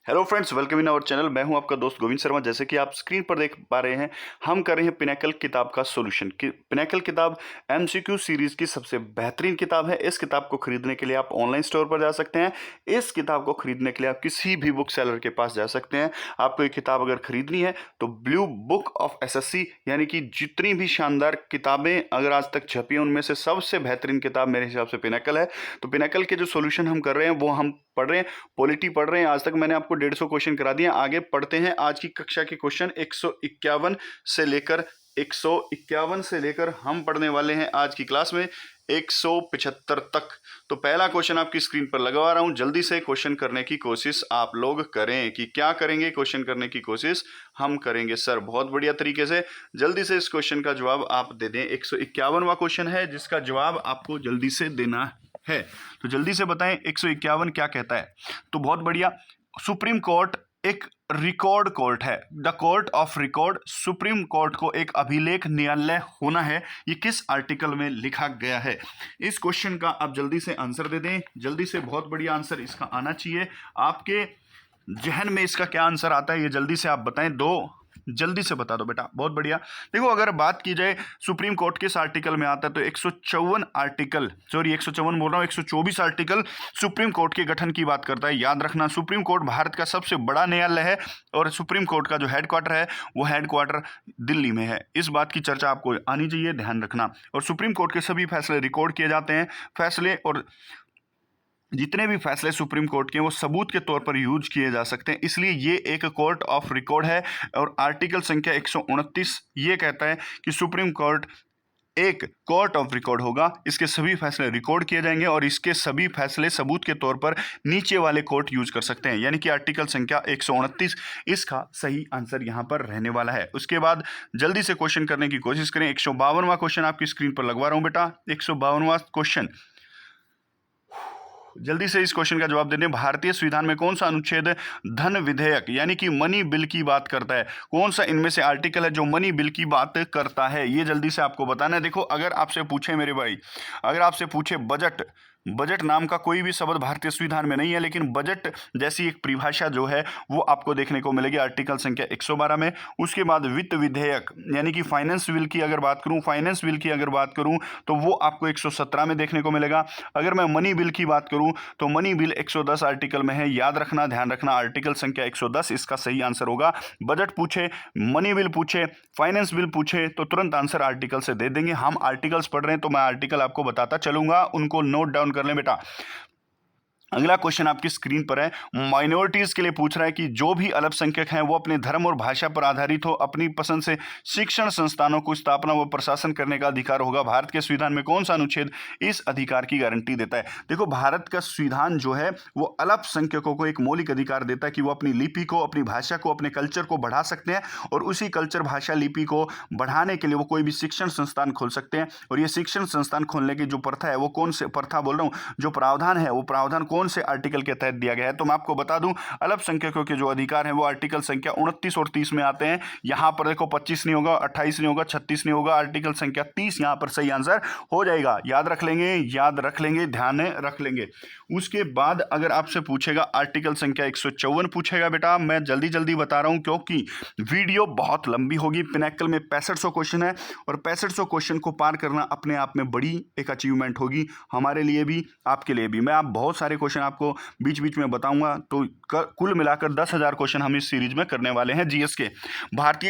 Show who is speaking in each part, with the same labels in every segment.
Speaker 1: Hello friends, welcome in our channel. मैं हूं आपका दोस्त गोविंद शर्मा। जैसे कि आप स्क्रीन पर देख पा रहे हैं, हम कर रहे हैं पिनेकल किताब का सॉल्यूशन। पिनेकल किताब एमसीक्यू सीरीज की सबसे बेहतरीन किताब है। इस किताब को खरीदने के लिए आप ऑनलाइन स्टोर पर जा सकते हैं। इस किताब को खरीदने के लिए आप किसी भी बुक सेलर के पास जा सकते हैं। आपको ये किताब अगर खरीदनी है तो ब्लू बुक ऑफ एसएससी, यानी कि जितनी भी शानदार किताबें अगर आज तक छपी हैं उनमें से सबसे बेहतरीन किताब मेरे हिसाब से पिनेकल है। तो पिनेकल के जो सॉल्यूशन हम कर रहे हैं वो हम पढ़ रहे हैं, पॉलिटी पढ़ रहे हैं। आज तक मैंने आपको 150 क्वेश्चन करा दिए। आगे पढ़ते हैं आज की कक्षा के क्वेश्चन 151 से लेकर हम पढ़ने वाले हैं आज की क्लास में 175 तक। तो पहला क्वेश्चन आपकी स्क्रीन पर लगवा रहा हूं। जल्दी से क्वेश्चन करने की कोशिश आप लोग करें। कि क्या करेंगे? क्वेश्चन करने की कोशिश हम करेंगे सर, बहुत बढ़िया तरीके से। जल्दी से इस क्वेश्चन का जवाब आप दे दें। 151वां क्वेश्चन है जिसका जवाब आपको जल्दी से देना है। तो जल्दी से बताएं 151 क्या कहता है। तो बहुत बढ़िया। सुप्रीम कोर्ट एक रिकॉर्ड कोर्ट है। The court of record. Supreme court को एक अभिलेख न्यायालय होना है। ये किस आर्टिकल में लिखा गया है? इस क्वेश्चन का आप जल्दी से आंसर दे दें। जल्दी से, बहुत बढ़िया आंसर इसका आना चाहिए। आपके जहन में इसका क्या आंसर आता है ये जल्दी से आप बताएं। जल्दी से बता दो बेटा, बहुत बढ़िया। देखो, अगर बात की जाए सुप्रीम कोर्ट किस आर्टिकल में आता है तो 154 आर्टिकल, सॉरी 154 बोल रहा हूँ, 124 आर्टिकल सुप्रीम कोर्ट के गठन की बात करता है। याद रखना, सुप्रीम कोर्ट भारत का सबसे बड़ा न्यायालय है और सुप्रीम कोर्ट का जो हेडक्वार्टर है वो हेडक्वार्टर दिल्ली में है। इस बात की चर्चा आपको आनी चाहिए, ध्यान रखना। और सुप्रीम कोर्ट के सभी फैसले रिकॉर्ड किए जाते हैं। फैसले और जितने भी फैसले सुप्रीम कोर्ट के वो सबूत के तौर पर यूज किए जा सकते हैं, इसलिए ये एक कोर्ट ऑफ रिकॉर्ड है। और आर्टिकल संख्या 129 ये कहता है कि सुप्रीम कोर्ट एक कोर्ट ऑफ रिकॉर्ड होगा। इसके सभी फैसले रिकॉर्ड किए जाएंगे और इसके सभी फैसले सबूत के तौर पर नीचे वाले कोर्ट यूज कर सकते हैं, यानी कि आर्टिकल संख्या 129 इसका सही आंसर यहां पर रहने वाला है। उसके बाद जल्दी से क्वेश्चन करने की कोशिश करें। 152वां क्वेश्चन आपकी स्क्रीन पर लगवा रहा हूं बेटा। 152वां क्वेश्चन, जल्दी से इस क्वेश्चन का जवाब दे दें। भारतीय संविधान में कौन सा अनुच्छेद धन विधेयक यानी कि मनी बिल की बात करता है? कौन सा इनमें से आर्टिकल है जो मनी बिल की बात करता है? ये जल्दी से आपको बताना है। देखो, अगर आपसे पूछे मेरे भाई, अगर आपसे पूछे बजट, बजट नाम का कोई भी शब्द भारतीय संविधान में नहीं है, लेकिन बजट जैसी एक परिभाषा जो है वो आपको देखने को मिलेगी आर्टिकल संख्या 112 में। उसके बाद वित्त विधेयक यानी कि फाइनेंस बिल की अगर बात करूं तो वो आपको 117 में देखने को मिलेगा। अगर मैं मनी बिल की बात करूं तो मनी बिल 110 आर्टिकल में है। याद रखना, ध्यान रखना, आर्टिकल संख्या 110 इसका सही आंसर होगा। बजट पूछे, मनी बिल पूछे, फाइनेंस बिल पूछे तो तुरंत आंसर आर्टिकल से दे देंगे। हम आर्टिकल्स पढ़ रहे हैं तो मैं आर्टिकल आपको बताता चलूंगा, उनको नोट डाउन कर लें बेटा। अगला क्वेश्चन आपकी स्क्रीन पर है। माइनॉरिटीज के लिए पूछ रहा है कि जो भी अल्पसंख्यक हैं वो अपने धर्म और भाषा पर आधारित हो अपनी पसंद से शिक्षण संस्थानों को स्थापना व प्रशासन करने का अधिकार होगा। भारत के संविधान में कौन सा अनुच्छेद इस अधिकार की गारंटी देता है? देखो, भारत का संविधान जो है वो अल्पसंख्यकों को एक मौलिक अधिकार देता है कि वो अपनी लिपि को, अपनी भाषा को, अपने कल्चर को बढ़ा सकते हैं और उसी कल्चर, भाषा, लिपि को बढ़ाने के लिए वो कोई भी शिक्षण संस्थान खोल सकते हैं। और ये शिक्षण संस्थान खोलने की जो प्रथा है वो कौन से प्रथा बोल रहा हूँ, जो प्रावधान है वो प्रावधान कौन से आर्टिकल के तहत दिया गया है? तो मैं आपको बता दूं, अल्पसंख्यकों के जो अधिकार हैं वो आर्टिकल संख्या 29 और 30 में आते हैं। यहां पर देखो 25 नहीं होगा, 28 नहीं होगा, 36 नहीं होगा, आर्टिकल संख्या 30 यहां पर सही आंसर हो जाएगा। याद रख लेंगे, ध्यान रख लेंगे। उसके बाद अगर आपसे पूछेगा आर्टिकल संख्या 154 पूछेगा बेटा। मैं जल्दी जल्दी बता रहा हूं क्योंकि वीडियो बहुत लंबी होगी। पिनेकल में 6500 क्वेश्चन है और 6500 क्वेश्चन को पार करना अपने आप में बड़ी एक अचीवमेंट होगी, हमारे लिए भी, आपके लिए भी। मैं आप बहुत सारे क्वेश्चन आपको बीच बीच में बताऊंगा, तो कुल मिलाकर 10,000 क्वेश्चन हम इस सीरीज में करने वाले हैं जीएस के। भारत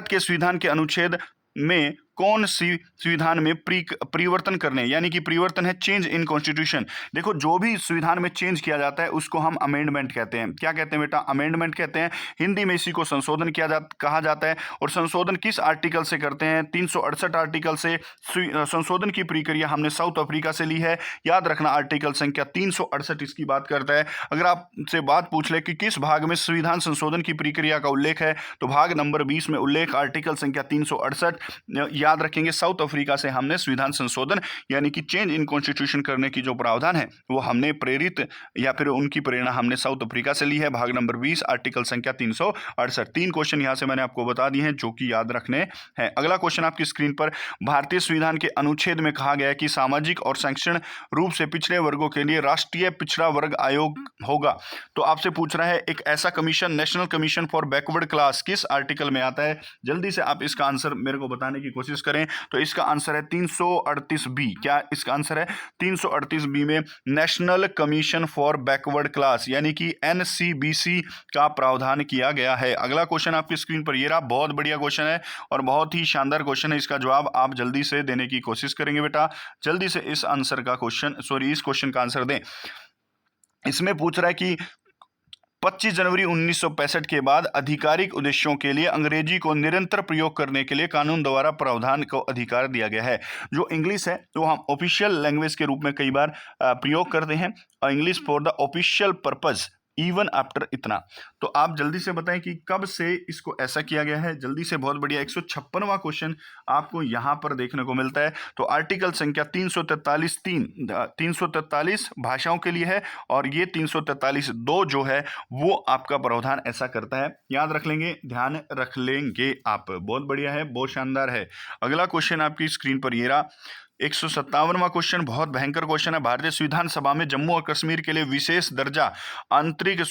Speaker 1: के संविधान के अनुच्छेद में कौन सी संविधान में परिवर्तन करने, यानी कि परिवर्तन है चेंज इन कॉन्स्टिट्यूशन। देखो, जो भी संविधान में चेंज किया जाता है उसको हम अमेंडमेंट कहते हैं। क्या कहते हैं बेटा? अमेंडमेंट कहते हैं। हिंदी में इसी को संशोधन कहा जाता है। और संशोधन किस आर्टिकल से करते हैं? 368 आर्टिकल से संशोधन की प्रक्रिया हमने साउथ अफ्रीका से ली है। याद रखना, आर्टिकल संख्या 368 इसकी बात करता है। अगर आपसे बात पूछ ले कि किस भाग में संविधान संशोधन की प्रक्रिया का उल्लेख है तो भाग नंबर 20 में उल्लेख आर्टिकल संख्या 368। याद रखेंगे साउथ अफ्रीका से हमने संविधान संशोधन यानी कि चेंज इन कॉन्स्टिट्यूशन करने की जो प्रावधान है वो हमने प्रेरित या फिर उनकी प्रेरणा हमने साउथ अफ्रीका से ली है। भाग नंबर 20 आर्टिकल संख्या 368। 3 क्वेश्चन यहां से मैंने आपको बता दिए हैं जो कि याद रखने हैं। अगला क्वेश्चन आपकी स्क्रीन पर, भारतीय संविधान के अनुच्छेद में कहा गया है कि सामाजिक और शैक्षणिक रूप से पिछड़े वर्गों के लिए राष्ट्रीय पिछड़ा वर्ग आयोग होगा। तो आपसे पूछ रहा है एक ऐसा commission, national commission for backward class, किस आर्टिकल में आता है? जल्दी से आप इसका आंसर मेरे को बताने की कोशिश करें। तो इसका आंसर है 338 बी। क्या इसका आंसर है? 338 बी में national commission for backward class यानी कि एनसीबीसी का प्रावधान किया गया है। अगला क्वेश्चन आपकी स्क्रीन पर ये रहा, बहुत बढ़िया क्वेश्चन है और बहुत ही शानदार क्वेश्चन है। इसका जवाब आप जल्दी से देने की कोशिश करेंगे बेटा। जल्दी से इस क्वेश्चन का आंसर दें। इसमें पूछ रहा है कि 25 जनवरी 1965 के बाद आधिकारिक उद्देश्यों के लिए अंग्रेजी को निरंतर प्रयोग करने के लिए कानून द्वारा प्रावधान को अधिकार दिया गया है। जो इंग्लिश है तो हम ऑफिशियल लैंग्वेज के रूप में कई बार प्रयोग करते हैं, English for the official purpose even after इतना। तो आप जल्दी से बताएं कि कब से इसको ऐसा किया गया है। जल्दी से, बहुत बढ़िया। 156वां क्वेश्चन आपको यहां पर देखने को मिलता है। तो आर्टिकल संख्या 343 भाषाओं के लिए है और ये 343(2) जो है वो आपका प्रावधान ऐसा करता है। याद रख लेंगे, ध्यान रख लेंगे आप। बहुत बढ़िया है, बहुत शानदार है। अगला क्वेश्चन आपकी स्क्रीन पर ये रहा, 157वां क्वेश्चन, बहुत भयंकर क्वेश्चन है। भारतीय संविधान सभा में जम्मू और कश्मीर के लिए विशेष दर्जा आंतरिक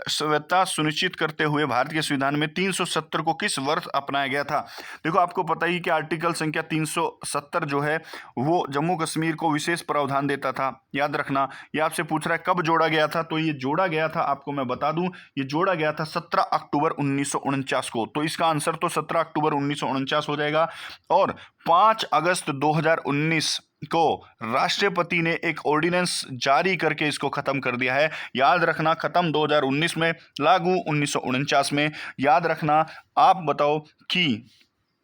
Speaker 1: स्वस्थता सुनिश्चित करते हुए भारत के संविधान में 370 को किस वर्ष अपनाया गया था? देखो, आपको पता ही कि आर्टिकल संख्या 370 जो है वो जम्मू कश्मीर को विशेष प्रावधान देता था। याद रखना, ये आपसे पूछ रहा है कब जोड़ा गया था। तो ये जोड़ा गया था, आपको मैं बता दूं, ये जोड़ा गया था 17 अक्टूबर 1949 को। तो इसका आंसर तो 17 अक्टूबर 1949 हो जाएगा। और 5 अगस्त 2019 को राष्ट्रपति ने एक ऑर्डिनेंस जारी करके इसको खत्म कर दिया है। याद रखना, खत्म 2019 में, लागू 1949 में। याद रखना, आप बताओ कि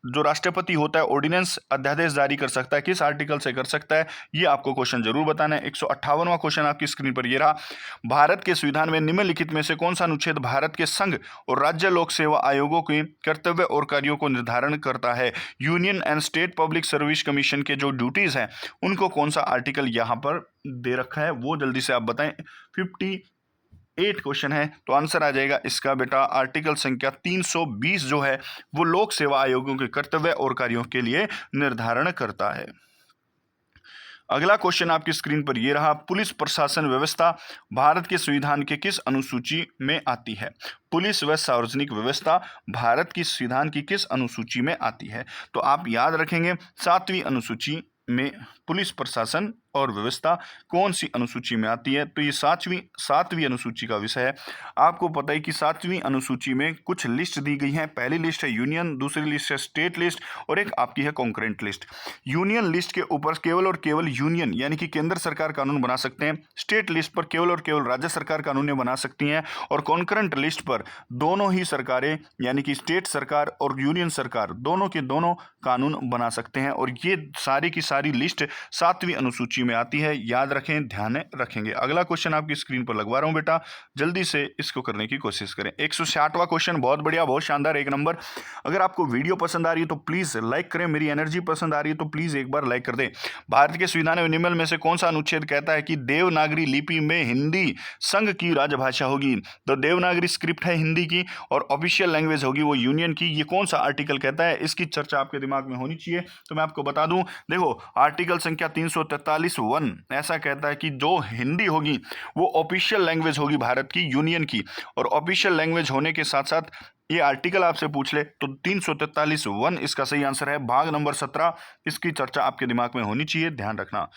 Speaker 1: जो राष्ट्रपति होता है ऑर्डिनेंस अध्यादेश जारी कर सकता है, किस आर्टिकल से कर सकता है, ये आपको क्वेश्चन जरूर बताना है। 158वां क्वेश्चन आपकी स्क्रीन पर ये रहा, भारत के संविधान में निम्नलिखित में से कौन सा अनुच्छेद भारत के संघ और राज्य लोक सेवा आयोगों के कर्तव्य और कार्यों को निर्धारण करता है? Union and state public service commission के जो ड्यूटीज हैं उनको कौन सा आर्टिकल यहां पर दे रखा है, वो जल्दी से आप बताएं। 58 क्वेश्चन है, तो आंसर आ जाएगा इसका बेटा आर्टिकल संख्या 320 जो है वो लोक सेवा आयोगों के कर्तव्य और कार्यों के लिए निर्धारण करता है। अगला क्वेश्चन आपकी स्क्रीन पर यह रहा, पुलिस प्रशासन व्यवस्था भारत के संविधान के किस अनुसूची में आती है? पुलिस व सार्वजनिक व्यवस्था भारत की संविधान की किस अनुसूची में आती है? तो आप याद रखेंगे 7वीं अनुसूची में पुलिस प्रशासन और व्यवस्था कौन सी अनुसूची में आती है? तो ये 7वीं अनुसूची का विषय है। आपको पता है कि 7वीं अनुसूची में कुछ लिस्ट दी गई हैं। पहली लिस्ट है यूनियन, दूसरी लिस्ट है स्टेट लिस्ट और एक आपकी है कॉन्करेंट लिस्ट। यूनियन लिस्ट के ऊपर केवल और केवल यूनियन यानी कि केंद्र सरकार कानून बना सकते हैं। स्टेट लिस्ट पर केवल और केवल राज्य सरकार कानून बना सकती हैं और कॉन्करेंट लिस्ट पर दोनों ही सरकारें यानी कि स्टेट सरकार और यूनियन सरकार दोनों के दोनों कानून बना सकते हैं। और ये सारी की सारी लिस्ट 7वीं अनुसूची में आती है। याद रखें, ध्यान रखेंगे। अगला क्वेश्चन आपकी स्क्रीन पर लगवा रहा हूं बेटा, जल्दी से इसको करने की कोशिश करें। 160वां क्वेश्चन, बहुत बढ़िया, बहुत शानदार, 1 नंबर। अगर आपको वीडियो पसंद आ रही है तो प्लीज लाइक करें, मेरी एनर्जी पसंद आ रही है तो प्लीज एक बार लाइक कर दें। भारत के संविधान में निम्न में से कौन सा अनुच्छेद कहता है कि देवनागरी लिपि में हिंदी संघ की राजभाषा होगी? तो देवनागरी स्क्रिप्ट है हिंदी की और ऑफिशियल लैंग्वेज होगी वो यूनियन की। ये कौन सा आर्टिकल कहता है? इसकी चर्चा आपके दिमाग में होनी चाहिए। तो मैं आपको बता दूं, देखो आर्टिकल संख्या 343(1) ऐसा कहता है कि जो हिंदी होगी वो ऑफिशियल लैंग्वेज होगी भारत की, यूनियन की। और ऑफिशियल लैंग्वेज होने के साथ साथ ये आर्टिकल आपसे पूछ ले तो 343(1) इसका सही आंसर है। भाग नंबर 17, इसकी चर्चा आपके दिमाग में होनी चाहिए, ध्यान रखना।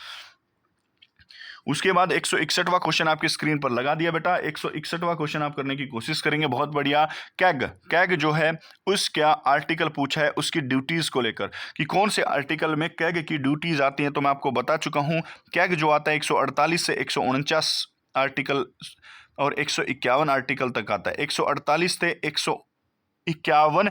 Speaker 1: उसके बाद 161वां क्वेश्चन आपकी स्क्रीन पर लगा दिया बेटा। 161वां क्वेश्चन आप करने की कोशिश करेंगे, बहुत बढ़िया। कैग जो है उसका आर्टिकल पूछा है उसकी ड्यूटीज को लेकर कि कौन से आर्टिकल में कैग की ड्यूटीज आती हैं। तो मैं आपको बता चुका हूं, कैग जो आता है 148 से 149 आर्टिकल और 151 आर्टिकल तक आता है। 148 से 151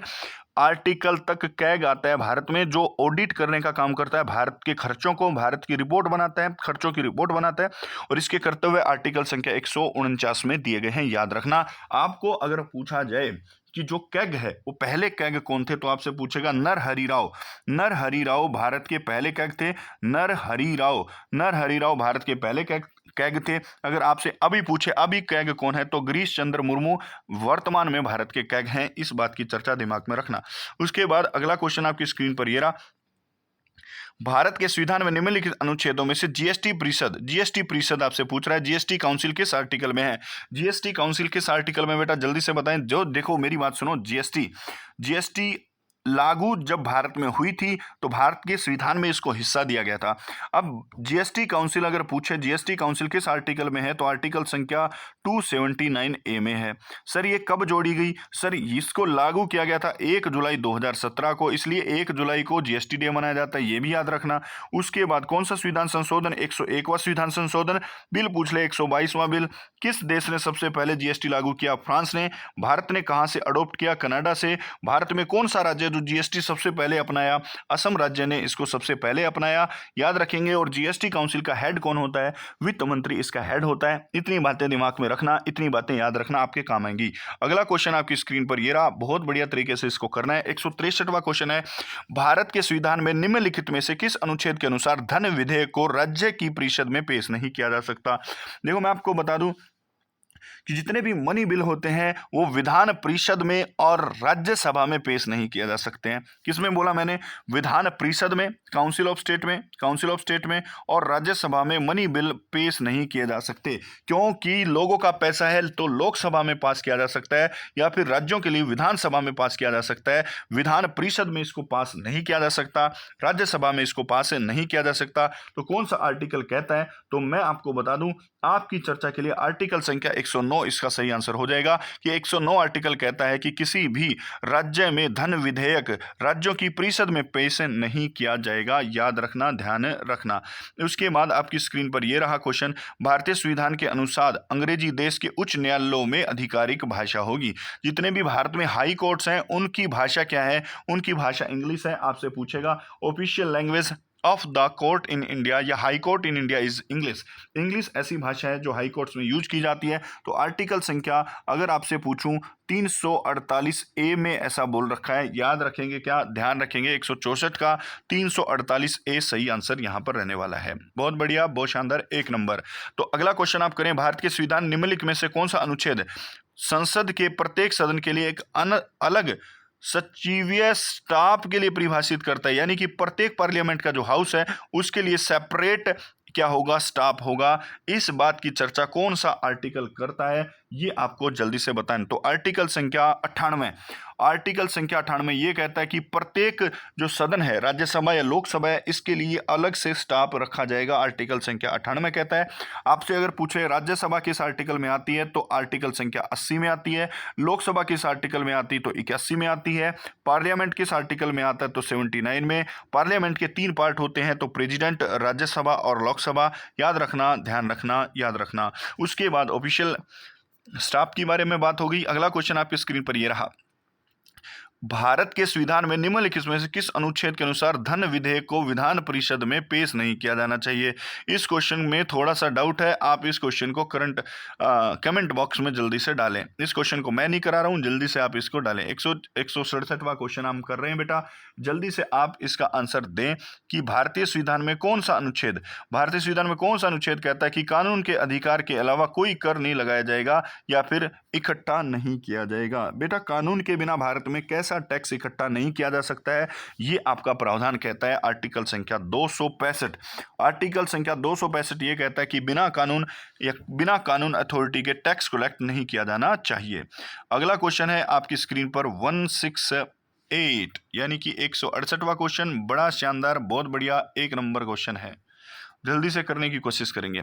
Speaker 1: आर्टिकल तक कैग आता है भारत में, जो ऑडिट करने का काम करता है, भारत के खर्चों को, भारत की रिपोर्ट बनाता है, खर्चों की रिपोर्ट बनाता है। और इसके कर्तव्य आर्टिकल संख्या 149 में दिए गए हैं। याद रखना, आपको अगर पूछा जाए कि जो कैग है वो पहले कैग कौन थे, तो आपसे पूछेगा नरहरि राव। नरहरि राव भारत के पहले कैग थे। नरहरि राव भारत के पहले कैग थे। अगर आपसे अभी पूछे अभी कैग कौन है, तो गिरीश चंद्र मुर्मू वर्तमान में भारत के कैग हैं। इस बात की चर्चा दिमाग में रखना। उसके बाद अगला क्वेश्चन आपकी स्क्रीन पर ये रहा। भारत के संविधान में निम्नलिखित अनुच्छेदों में से जीएसटी परिषद आपसे पूछ रहा है, जीएसटी काउंसिल किस आर्टिकल में है? जीएसटी काउंसिल किस आर्टिकल में बेटा, जल्दी से बताएं। जो देखो मेरी बात सुनो, जीएसटी लागू जब भारत में हुई थी तो भारत के संविधान में इसको हिस्सा दिया गया था। अब जीएसटी काउंसिल अगर पूछे जीएसटी काउंसिल किस आर्टिकल में है, तो आर्टिकल संख्या 279A में है। सर ये कब जोड़ी गई? सर इसको लागू किया गया था 1 जुलाई 2017 को, इसलिए 1 जुलाई को जीएसटी डे मनाया जाता है, ये भी याद रखना। उसके बाद कौन सा संविधान संशोधन? 101वां संविधान संशोधन। बिल पूछ ले 122वां बिल। किस देश ने सबसे पहले जीएसटी लागू किया? फ्रांस ने। भारत ने कहां से अडॉप्ट किया? कनाडा से। भारत में कौन सा राज्य जो जीएसटी सबसे पहले अपनाया? असम राज्य ने इसको सबसे पहले अपनाया, याद रखेंगे। और जीएसटी काउंसिल का हेड कौन होता है? वित्त मंत्री इसका हेड होता है। इतनी बातें दिमाग में रखना, इतनी बातें याद रखना, आपके काम आएंगी। अगला क्वेश्चन आपकी स्क्रीन पर ये रहा, बहुत बढ़िया तरीके से इसको करना है। 163वां क्वेश्चन है, भारत के संविधान में निम्नलिखित में से किस अनुच्छेद के अनुसार धन विधेयक को राज्य की परिषद में पेश नहीं किया जा सकता? देखो मैं आपको बता दूं कि जितने भी मनी बिल होते हैं वो विधान परिषद में और राज्यसभा में पेश नहीं किया जा सकते हैं। किसमें बोला मैंने? विधान परिषद में, काउंसिल ऑफ स्टेट में और राज्यसभा में मनी बिल पेश नहीं किए जा सकते, क्योंकि लोगों का पैसा है तो लोकसभा में पास किया जा सकता है या फिर राज्यों के लिए विधानसभा में पास किया जा सकता है। विधान परिषद में इसको पास नहीं किया जा सकता, राज्यसभा में इसको पास नहीं किया जा सकता। तो कौन सा आर्टिकल कहता है? तो मैं आपको बता दूं, आपकी चर्चा के लिए आर्टिकल संख्या 109 इसका सही आंसर हो जाएगा कि 109 आर्टिकल कहता है कि किसी भी राज्य में धन विधेयक राज्यों की परिषद में पेश नहीं किया जाएगा। याद रखना, ध्यान रखना। उसके बाद आपकी स्क्रीन पर यह रहा क्वेश्चन, भारतीय संविधान के अनुसार अंग्रेजी देश के उच्च न्यायालयों में आधिकारिक भाषा होगी। जितने भी भारत में हाई कोर्ट्स हैं उनकी भाषा क्या है? उनकी भाषा इंग्लिश है। आपसे पूछेगा official language of the court in India या high court in India is English. English ऐसी भाषा है जो हाई कोर्ट्स में यूज की जाती है। तो आर्टिकल संख्या अगर आपसे पूछूं 348A में ऐसा बोल रखा है, याद रखेंगे क्या? ध्यान रखेंगे 164 का 348A सही आंसर यहां पर रहने वाला है। बहुत बढ़िया, बहुत शानदार, 1 नंबर। तो अगला क्वेश्चन आप करें, भारत के संविधान निम्नलिखित में से कौन सा अनुच्छेद संसद के प्रत्येक सदन के लिए एक अलग सचिवीय स्टाफ के लिए परिभाषित करता है? यानी कि प्रत्येक पार्लियामेंट का जो हाउस है उसके लिए सेपरेट क्या होगा? स्टाफ होगा। इस बात की चर्चा कौन सा आर्टिकल करता है ये आपको जल्दी से बताएं। तो आर्टिकल संख्या 98 ये कहता है कि प्रत्येक जो सदन है, राज्यसभा या लोकसभा है, इसके लिए अलग से स्टाफ रखा जाएगा। आर्टिकल संख्या 98 कहता है। आपसे अगर पूछे राज्यसभा किस आर्टिकल में आती है, तो आर्टिकल संख्या 80 में आती है। लोकसभा किस आर्टिकल में आती है, तो 81 में आती है। पार्लियामेंट किस आर्टिकल में आता है, तो 79 में। पार्लियामेंट के 3 पार्ट होते हैं, तो प्रेसिडेंट, राज्यसभा और लोकसभा। याद रखना, ध्यान रखना, याद रखना। उसके बाद ऑफिशियल स्टाफ के बारे में बात होगी। अगला क्वेश्चन आपकी स्क्रीन पर यह रहा, भारत के संविधान में निम्नलिखित में से किस अनुच्छेद के अनुसार धन विधेयक को विधान परिषद में पेश नहीं किया जाना चाहिए? इस क्वेश्चन में थोड़ा सा डाउट है, आप इस क्वेश्चन को कमेंट बॉक्स में जल्दी से डालें। इस क्वेश्चन को मैं नहीं करा रहा हूं, जल्दी से आप इसको डालें। 167वां क्वेश्चन हम कर रहे हैं बेटा, जल्दी से आप इसका आंसर दें कि भारतीय संविधान में कौन सा अनुच्छेद कहता है कि कानून के अधिकार के अलावा कोई कर नहीं लगाया जाएगा या फिर इकट्ठा नहीं किया जाएगा। बेटा कानून के बिना भारत में कैसा टैक्स इकट्ठा नहीं किया जा सकता है, ये आपका प्रावधान कहता है आर्टिकल संख्या 265। आर्टिकल संख्या 265 ये कहता है कि बिना कानून अथॉरिटी के टैक्स कलेक्ट नहीं किया जाना चाहिए। अगला क्वेश्चन है आपकी स्क्रीन पर 168 यानी कि 168वां क्वेश्चन, बड़ा शानदार, बहुत बढ़िया, 1 नंबर क्वेश्चन है, जल्दी से करने की कोशिश करेंगे।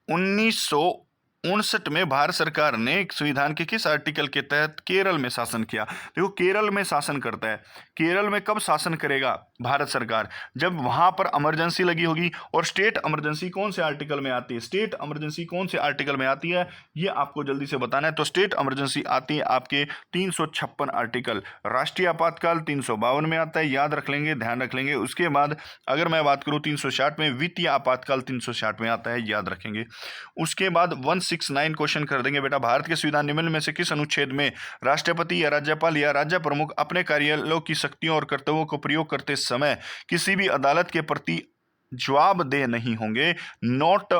Speaker 1: 1959 में भारत सरकार ने संविधान के किस आर्टिकल के तहत केरल में शासन किया? देखो केरल में शासन करता है, केरल में कब शासन करेगा भारत सरकार? जब वहां पर इमरजेंसी लगी होगी। और स्टेट इमरजेंसी कौन से आर्टिकल में आती है? स्टेट इमरजेंसी कौन से आर्टिकल में आती है ये आपको जल्दी से बताना है। तो स्टेट इमरजेंसी आती है आपके 356 आर्टिकल। राष्ट्रीय आपातकाल 352 में आता है, याद रख लेंगे, ध्यान रख लेंगे। उसके बाद अगर मैं बात करूं 360 में, वित्तीय आपातकाल 360 में आता है, याद रखेंगे। उसके बाद 160 169 क्वेश्चन कर देंगे बेटा। भारत के संविधान निम्न में से किस अनुच्छेद में राष्ट्रपति या राज्यपाल या राज्य प्रमुख अपने कार्यालयों की शक्तियों और कर्तव्यों को प्रयोग करते समय किसी भी अदालत के प्रति जवाबदेह नहीं होंगे? नोट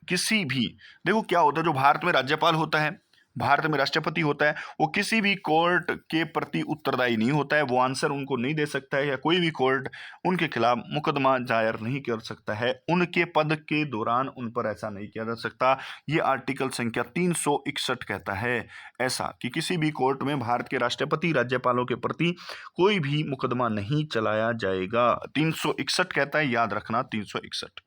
Speaker 1: किसी भी, देखो क्या होता है, जो भारत में राज्यपाल होता है, भारत में राष्ट्रपति होता है, वो किसी भी कोर्ट के प्रति उत्तरदायी नहीं होता है, वो आंसर उनको नहीं दे सकता है, या कोई भी कोर्ट उनके खिलाफ मुकदमा दायर नहीं कर सकता है, उनके पद के दौरान उन पर ऐसा नहीं किया जा सकता। ये आर्टिकल संख्या 361 कहता है ऐसा कि किसी भी कोर्ट में भारत के राष्ट्रपति राज्यपालों के प्रति कोई भी मुकदमा नहीं चलाया जाएगा। 361 कहता है, याद रखना 361।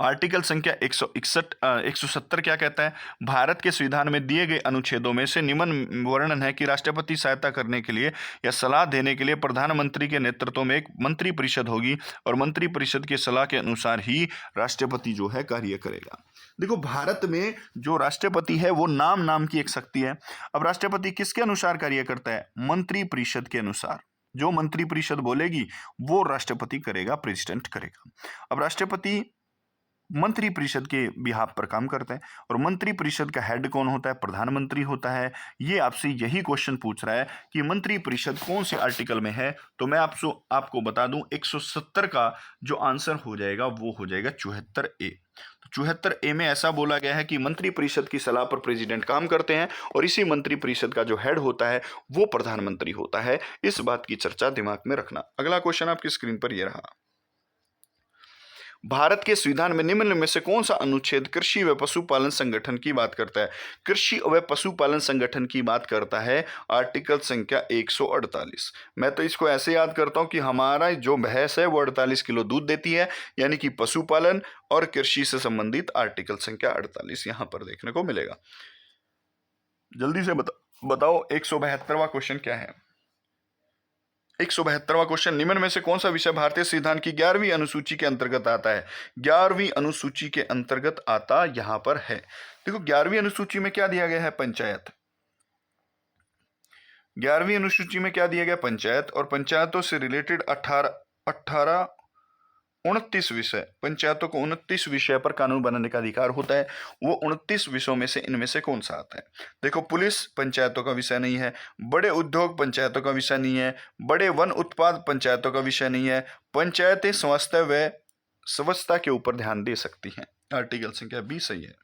Speaker 1: आर्टिकल संख्या 170 क्या कहता है? भारत के संविधान में दिए गए अनुच्छेदों में से निम्न वर्णन है कि राष्ट्रपति सहायता करने के लिए या सलाह देने के लिए प्रधानमंत्री के नेतृत्व में एक मंत्री परिषद होगी और मंत्री परिषद की सलाह के अनुसार ही राष्ट्रपति जो है कार्य करेगा। देखो भारत में जो राष्ट्रपति है वो नाम की एक शक्ति है। अब राष्ट्रपति किसके अनुसार कार्य करता है? मंत्री परिषद के अनुसार। जो मंत्री परिषद बोलेगी वो राष्ट्रपति करेगा, प्रेसिडेंट करेगा। अब राष्ट्रपति मंत्री परिषद के बिहाफ पर काम करता है और मंत्री परिषद का हेड कौन होता है? प्रधानमंत्री होता है। ये आपसे यही क्वेश्चन पूछ रहा है कि मंत्री परिषद कौन से आर्टिकल में है, तो मैं आपको बता दूं 170 का जो आंसर हो जाएगा वो हो जाएगा 74A। तो 74A में ऐसा बोला गया है कि मंत्री परिषद की सलाह पर प्रेसिडेंट काम करते हैं और इसी मंत्री परिषद का जो हेड होता है वो प्रधानमंत्री होता है। इस बात की चर्चा दिमाग में रखना। अगला क्वेश्चन आपकी स्क्रीन पर यह रहा। भारत के संविधान में निम्न में से कौन सा अनुच्छेद कृषि व पशुपालन संगठन की बात करता है? कृषि व पशुपालन संगठन की बात करता है आर्टिकल संख्या 148। मैं तो इसको ऐसे याद करता हूं कि हमारा जो भैंस है वो 48 किलो दूध देती है, यानी कि पशुपालन और कृषि से संबंधित आर्टिकल संख्या 48 यहां पर देखने को मिलेगा। जल्दी से बताओ 172वां क्वेश्चन क्या है? 172वां क्वेश्चन, निम्न में से कौन सा विषय भारतीय संविधान की 11वीं अनुसूची के अंतर्गत आता है? 11वीं अनुसूची के अंतर्गत आता यहां पर है। देखो 11वीं अनुसूची में क्या दिया गया है? पंचायत। 11वीं अनुसूची में क्या दिया गया? पंचायत। और पंचायतों से रिलेटेड 29 विषय, पंचायतों को 29 विषय पर कानून बनाने का अधिकार होता है। वो 29 विषयों में से इनमें से कौन सा आता है? देखो पुलिस पंचायतों का विषय नहीं है, बड़े उद्योग पंचायतों का विषय नहीं है, बड़े वन उत्पाद पंचायतों का विषय नहीं है। पंचायतें स्वास्थ्य व स्वच्छता के ऊपर ध्यान दे सकती हैं। आर्टिकल संख्या 20 सही है।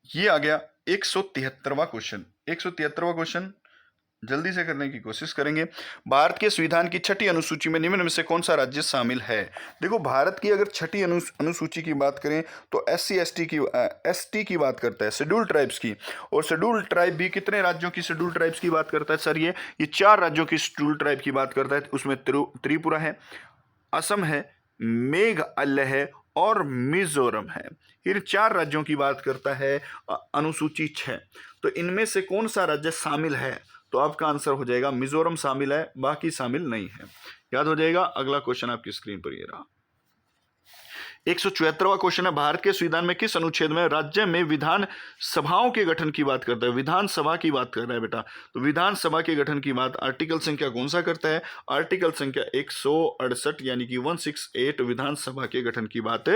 Speaker 1: ये आ गया 173वां क्वेश्चन। 173वां क्वेश्चन जल्दी से करने की कोशिश करेंगे। भारत के संविधान की 6ठी अनुसूची में निम्न में से कौन सा राज्य शामिल है? देखो भारत की अगर 6ठी अनुसूची की बात करें तो SC/ST की बात करता है, शेड्यूल ट्राइब्स की। और शेड्यूल ट्राइब भी कितने राज्यों की शेड्यूल ट्राइब्स की बात करता है सर? ये 4 राज्यों की शेड्यूल ट्राइब की बात करता है। उसमें त्रिपुरा है, असम है, मेघालय है और मिजोरम है। इन 4 राज्यों की बात करता है अनुसूची 6। तो इनमें से कौन सा राज्य शामिल है? तो आपका आंसर हो जाएगा मिजोरम शामिल है, बाकी शामिल नहीं है। याद हो जाएगा। अगला क्वेश्चन आपकी स्क्रीन पर ये रहा। 174वां क्वेश्चन है, भारत के संविधान में किस अनुच्छेद में राज्य में विधान सभाओं के गठन की बात करता है? विधानसभा की बात कर रहा है बेटा। तो विधानसभा के गठन की बात आर्टिकल संख्या कौन सा करता है? आर्टिकल संख्या 168 यानी कि 168 विधानसभा के गठन की बात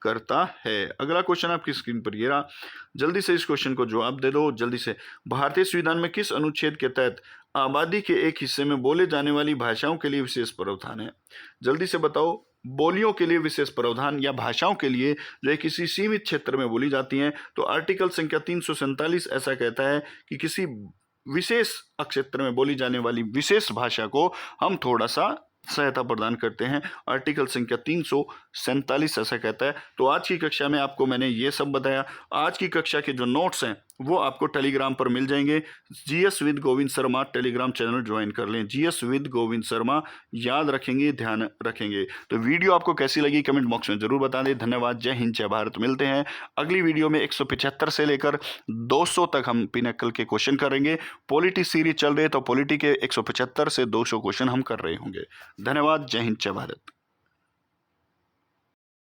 Speaker 1: करता है। अगला क्वेश्चन आपकी स्क्रीन पर ये रहा। जल्दी से इस क्वेश्चन को जवाब दे दो जल्दी से। भारतीय संविधान में किस अनुच्छेद के तहत आबादी के एक हिस्से में बोले जाने वाली भाषाओं के लिए विशेष प्रावधान है? जल्दी से बताओ। बोलियों के लिए विशेष प्रावधान या भाषाओं के लिए जो किसी सीमित क्षेत्र में बोली जाती हैं, तो आर्टिकल संख्या 347 ऐसा कहता है कि किसी विशेष क्षेत्र में बोली जाने वाली विशेष भाषा को हम थोड़ा सा सहायता प्रदान करते हैं। आर्टिकल संख्या 347 ऐसा कहता है। तो आज की कक्षा में आपको मैंने ये सब बताया। आज की कक्षा के जो नोट्स हैं वो आपको टेलीग्राम पर मिल जाएंगे। GS with Govind Sharma Telegram channel join कर लें। GS विद गोविंद शर्मा, याद रखेंगे, ध्यान रखेंगे। तो वीडियो आपको कैसी लगी कमेंट बॉक्स में जरूर बता दें। धन्यवाद। जय हिंद, जय भारत। मिलते हैं अगली वीडियो में। 175 से लेकर 200 तक हम पिनक्कल के क्वेश्चन करेंगे। पॉलिटी सीरीज चल रही है तो पॉलिटी के 175 से 200 क्वेश्चन हम कर रहे होंगे। धन्यवाद। जय हिंद, जय भारत।